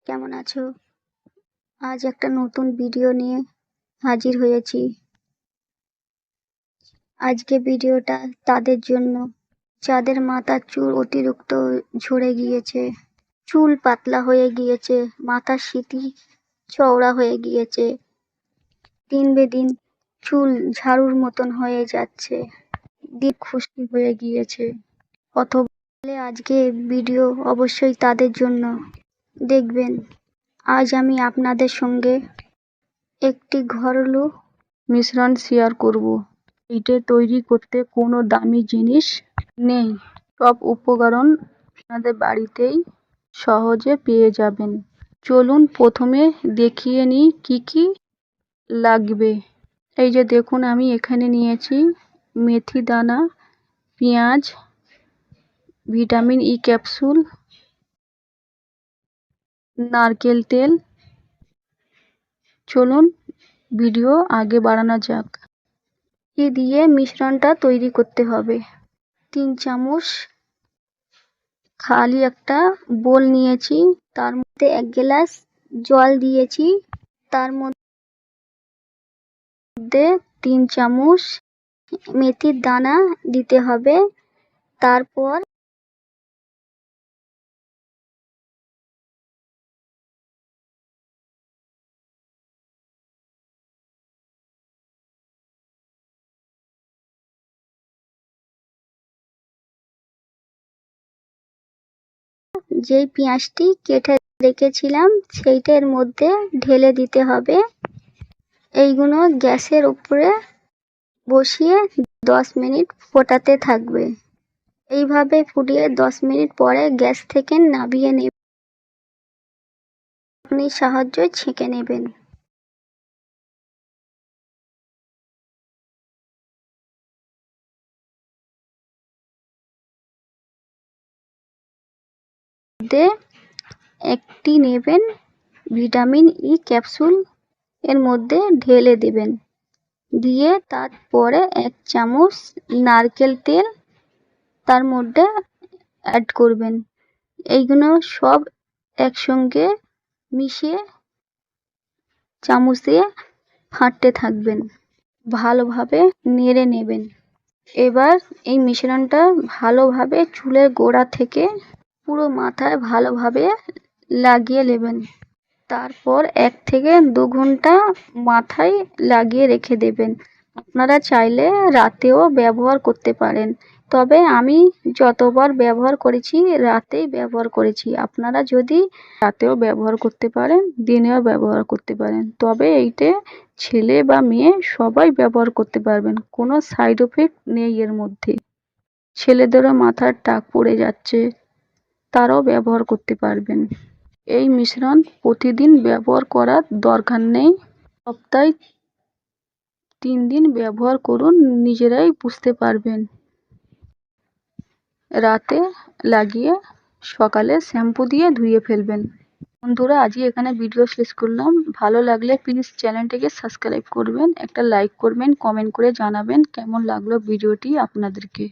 কেমন আছো? আজ একটা নতুন ভিডিও নিয়ে হাজির হয়েছি। আজকে ভিডিওটা তাদের জন্য যাদের মাথার চুল অতিরিক্ত ঝরে গিয়েছে, চুল পাতলা হয়ে গিয়েছে, মাথার সিঁথি চওড়া হয়ে গিয়েছে, দিন বেদিন চুল ঝাড়ুর মতন হয়ে যাচ্ছে, দিন খুশকি হয়ে গিয়েছে। অথবা আজকে ভিডিও অবশ্যই তাদের জন্য। দেখবেন আজ আমি আপনাদের সঙ্গে একটি ঘরেলু মিশ্রণ শেয়ার করব। এটা তৈরি করতে কোনো দামি জিনিস নেই, সব উপকরণ আপনাদের বাড়িতেই সহজে পেয়ে যাবেন। চলুন প্রথমে দেখিয়ে নিই কি কি লাগবে। এই যে দেখুন, আমি এখানে নিয়েছি মেথি দানা, পেঁয়াজ, ভিটামিন ই ক্যাপসুল, নারকেল তেল। চলুন ভিডিও আগে বাড়ানো যাক। কি দিয়ে মিশ্রণটা তৈরি করতে হবে? 3 চামচ খালি একটা বোল নিয়েছি, তার মধ্যে 1 গ্লাস জল দিয়েছি, তার মধ্যে 3 চামচ মেথির দানা দিতে হবে। তারপর যেই পেঁয়াজটি কেটে রেখেছিলাম সেইটার মধ্যে ঢেলে দিতে হবে। এইগুলো গ্যাসের উপরে বসিয়ে 10 মিনিট ফোটাতে থাকবে। এইভাবে ফুটিয়ে 10 মিনিট পরে গ্যাস থেকে নামিয়ে নেবেন। আপনি সাহায্যে ছেঁকে নেবেন। একটি নেবেন ভিটামিন ই ক্যাপসুল, এর মধ্যে ঢেলে দেবেন। দিয়ে তারপরে 1 চামচ নারকেল তেল তার মধ্যে অ্যাড করবেন। এইগুলো সব একসঙ্গে মিশিয়ে চামচ দিয়ে ফাটতে থাকবেন, ভালোভাবে নেড়ে নেবেন। এবার এই মিশ্রণটা ভালোভাবে চুলের গোড়া থেকে পুরো মাথায় ভালোভাবে লাগিয়ে নেবেন। তারপর 1 থেকে 2 ঘন্টা মাথায় লাগিয়ে রেখে দেবেন। আপনারা চাইলে রাতেও ব্যবহার করতে পারেন, তবে আমি যতবার ব্যবহার করেছি রাতেই ব্যবহার করেছি। আপনারা যদি রাতেও ব্যবহার করতে পারেন, দিনেও ব্যবহার করতে পারেন, তবে এইটা ছেলে বা মেয়ে সবাই ব্যবহার করতে পারবেন, কোনো সাইড এফেক্ট নেই এর মধ্যে। ছেলেদেরও মাথার টাক পড়ে যাচ্ছে, তারাও ব্যবহার করতে পারবেন। এই মিশ্রণ প্রতিদিন ব্যবহার করার দরকার নেই, সপ্তাহে 3 দিন ব্যবহার করুন, নিজেরাই বুঝতে পারবেন। রাতে লাগিয়ে সকালে শ্যাম্পু দিয়ে ধুয়ে ফেলবেন। বন্ধুরা, আজই এখানে ভিডিও শেষ করলাম। ভালো লাগলে প্লিজ চ্যানেলটিকে সাবস্ক্রাইব করবেন, একটা লাইক করবেন, কমেন্ট করে জানাবেন কেমন লাগলো ভিডিওটি আপনাদেরকে।